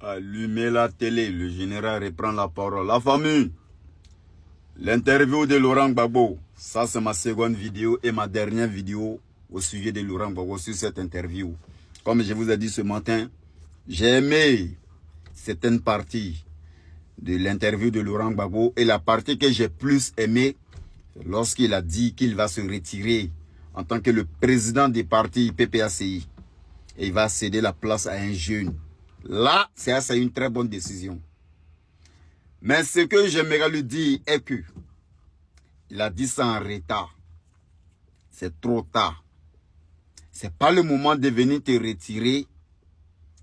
Allumez la télé, le général reprend la parole. La famille, l'interview de Laurent Gbagbo, ça c'est ma seconde vidéo et ma dernière vidéo au sujet de Laurent Gbagbo sur cette interview. Comme je vous ai dit ce matin, j'ai aimé certaines parties de l'interview de Laurent Gbagbo et la partie que j'ai plus aimée, lorsqu'il a dit qu'il va se retirer en tant que le président du parti PPACI et il va céder la place à un jeune. Là, c'est une très bonne décision. Mais ce que j'aimerais lui dire est que il a dit ça en retard. C'est trop tard. C'est pas le moment de venir te retirer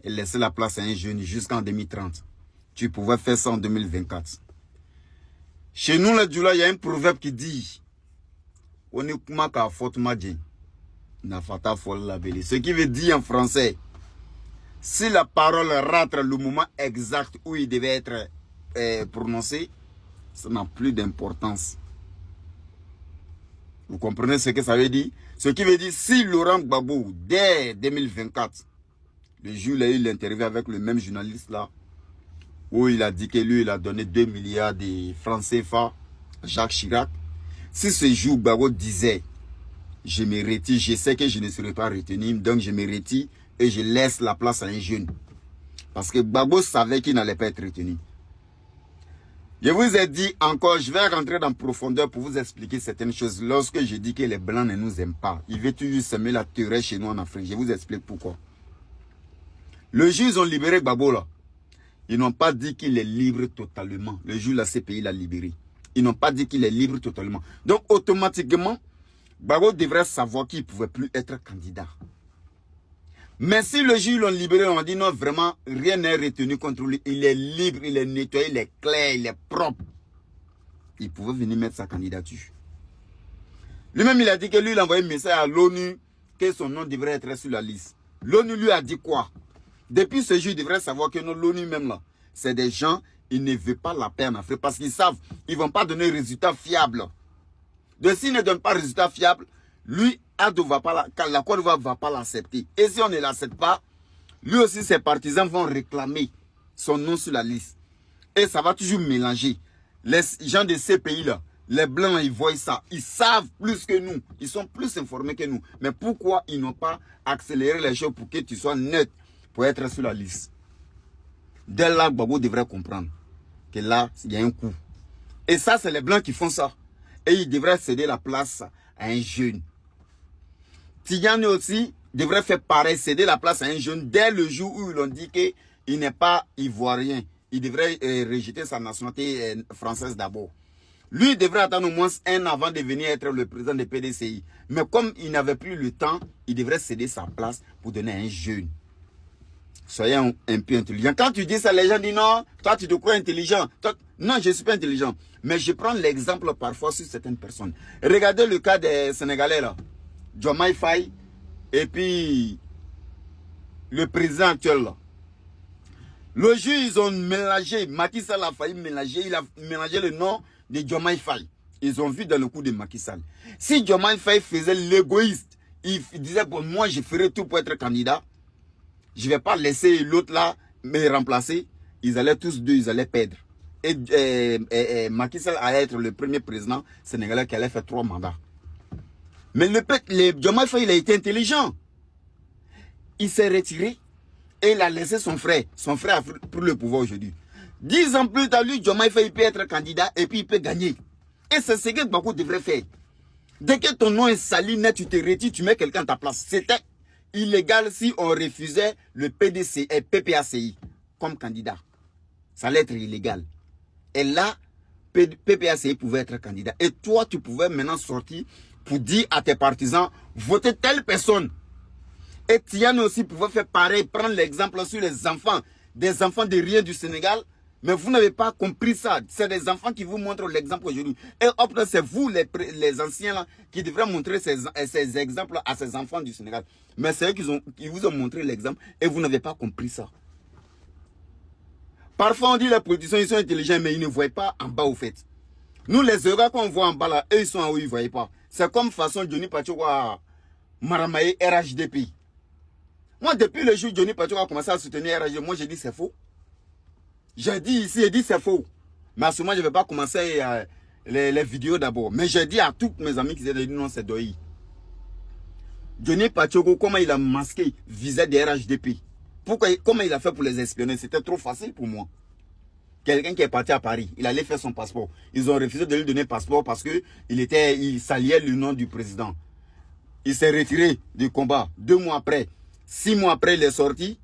et laisser la place à un jeune jusqu'en 2030. Tu pouvais faire ça en 2024. Chez nous, les Djoula, il y a un proverbe qui dit on est kuma ka faute madjen, na fata folle la belle. Ce qui veut dire en français, si la parole rate le moment exact où il devait être prononcé, ça n'a plus d'importance. Vous comprenez ce que ça veut dire? Ce qui veut dire, si Laurent Gbagbo, dès 2024, le jour où il a eu l'interview avec le même journaliste là, où il a dit que lui, il a donné 2 milliards de francs CFA à Jacques Chirac, si ce jour Gbagbo disait, je me retire, je sais que je ne serai pas retenu, donc je me retire et je laisse la place à un jeune. Parce que Gbagbo savait qu'il n'allait pas être retenu. Je vous ai dit encore, je vais rentrer dans profondeur pour vous expliquer certaines choses. Lorsque je dis que les Blancs ne nous aiment pas, ils veulent toujours semer la terreur chez nous en Afrique. Je vous explique pourquoi. Le jour où ils ont libéré Gbagbo là, ils n'ont pas dit qu'il est libre totalement. Le jour où la CPI l'a libéré. Ils n'ont pas dit qu'il est libre totalement. Donc automatiquement, Gbagbo devrait savoir qu'il ne pouvait plus être candidat. Mais si le jour où ils l'ont libéré, on dit non, vraiment, rien n'est retenu contre lui. Il est libre, il est nettoyé, il est clair, il est propre. Il pouvait venir mettre sa candidature. Lui-même, il a dit que lui, il a envoyé un message à l'ONU que son nom devrait être sur la liste. L'ONU lui a dit quoi? Depuis ce jour, il devrait savoir que l'ONU même là, c'est des gens, ils ne veulent pas la paix en Afrique parce qu'ils savent, ils ne vont pas donner résultat fiable. Donc s'ils ne donnent pas résultat fiable, lui, la Côte d'Ivoire ne va pas l'accepter. Et si on ne l'accepte pas, lui aussi, ses partisans vont réclamer son nom sur la liste. Et ça va toujours mélanger. Les gens de ces pays-là, les Blancs, ils voient ça. Ils savent plus que nous. Ils sont plus informés que nous. Mais pourquoi ils n'ont pas accéléré les choses pour que tu sois neutre pour être sur la liste? Dès là, Gbagbo devrait comprendre que là, il y a un coup. Et ça, c'est les Blancs qui font ça. Et ils devraient céder la place à un jeune. Tidjane aussi devrait faire pareil, céder la place à un jeune dès le jour où ils ont dit qu'il n'est pas ivoirien. Il devrait rejeter sa nationalité française d'abord. Lui devrait attendre au moins 1 an avant de venir être le président de PDCI. Mais comme il n'avait plus le temps, il devrait céder sa place pour donner à un jeune. Soyez un peu intelligent. Quand tu dis ça, les gens disent non, toi tu te crois intelligent. Toi, non, je ne suis pas intelligent. Mais je prends l'exemple parfois sur certaines personnes. Regardez le cas des Sénégalais là. Diomaye Faye et puis le président actuel là. Le jour ils ont mélangé, Macky Sall a failli mélanger, il a mélangé le nom de Diomaye Faye. Ils ont vu dans le coup de Macky Sall. Si Diomaye Faye faisait l'égoïste, il disait bon, moi je ferai tout pour être candidat, je ne vais pas laisser l'autre là me remplacer, ils allaient tous deux, ils allaient perdre. Et Macky Sall allait être le premier président sénégalais qui allait faire 3 mandats. Mais le Diomaye Faye, il a été intelligent. Il s'est retiré et il a laissé son frère. Son frère a pris le pouvoir aujourd'hui. 10 ans plus tard, lui, Diomaye Faye, il peut être candidat et puis il peut gagner. Et c'est ce que Gbagbo devrait faire. Dès que ton nom est sali, net, tu te retires, tu mets quelqu'un à ta place. C'était illégal si on refusait le PDC et PPACI comme candidat. Ça allait être illégal. Et là, PPACI pouvait être candidat. Et toi, tu pouvais maintenant sortir pour dire à tes partisans, votez telle personne. Et Tidjane aussi pouvait faire pareil, prendre l'exemple sur les enfants, des enfants de rien du Sénégal. Mais vous n'avez pas compris ça. C'est des enfants qui vous montrent l'exemple aujourd'hui. Et hop, c'est vous, les anciens, là, qui devraient montrer ces exemples à ces enfants du Sénégal. Mais c'est eux qui vous ont montré l'exemple et vous n'avez pas compris ça. Parfois, on dit les politiciens, ils sont intelligents, mais ils ne voient pas en bas au fait. Nous, les erreurs qu'on voit en bas là, eux, ils sont en haut, ils ne voient pas. C'est comme façon Johnny Pachoua Maramaye RHDP. Moi, depuis le jour où Johnny Pachoua a commencé à soutenir RHDP, moi, j'ai dit c'est faux. J'ai dit ici, j'ai dit c'est faux. Mais à ce moment, je ne vais pas commencer les vidéos d'abord. Mais j'ai dit à tous mes amis qui étaient dit non, c'est Doyi. Johnny Pacheco, comment il a masqué, visait des RHDP. Comment il a fait pour les espionner? C'était trop facile pour moi. Quelqu'un qui est parti à Paris, il allait faire son passeport. Ils ont refusé de lui donner le passeport parce qu'il s'alliait le nom du président. Il s'est retiré du combat 2 mois après. 6 mois après, il est sorti.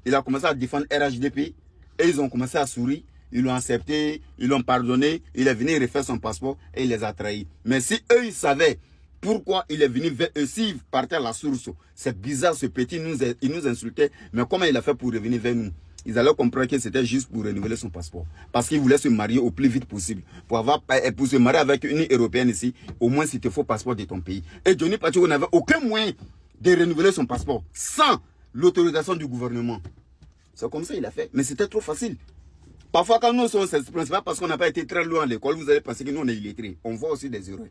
Il a commencé à défendre RHDP. Et ils ont commencé à sourire. Ils l'ont accepté, ils l'ont pardonné. Il est venu refaire son passeport et il les a trahis. Mais si eux, ils savaient pourquoi il est venu vers eux, s'il partait à la source, c'est bizarre, ce petit, il nous insultait. Mais comment il a fait pour revenir vers nous? Ils allaient comprendre que c'était juste pour renouveler son passeport. Parce qu'il voulait se marier au plus vite possible. Pour se marier avec une Européenne ici, au moins s'il te faut passeport de ton pays. Et Johnny Pacheco n'avait aucun moyen de renouveler son passeport sans l'autorisation du gouvernement. C'est comme ça qu'il a fait. Mais c'était trop facile. Parfois, quand nous sommes principalement parce qu'on n'a pas été très loin à l'école, vous allez penser que nous, on est illettrés. On voit aussi des erreurs.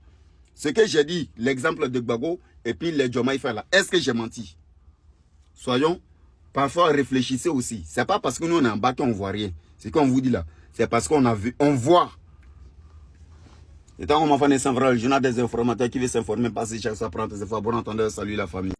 Ce que j'ai dit, l'exemple de Gbagbo et puis les Jamaïcains là, est-ce que j'ai menti? Soyons, parfois réfléchissez aussi. C'est pas parce que nous on est en bas qu'on voit rien. C'est qu'on vous dit là. C'est parce qu'on a vu, on voit. Et tant qu'on m'a fait le journal des informateurs qui veut s'informer, passer chaque fois, prendre ses fois, bon entendeur, salut la famille.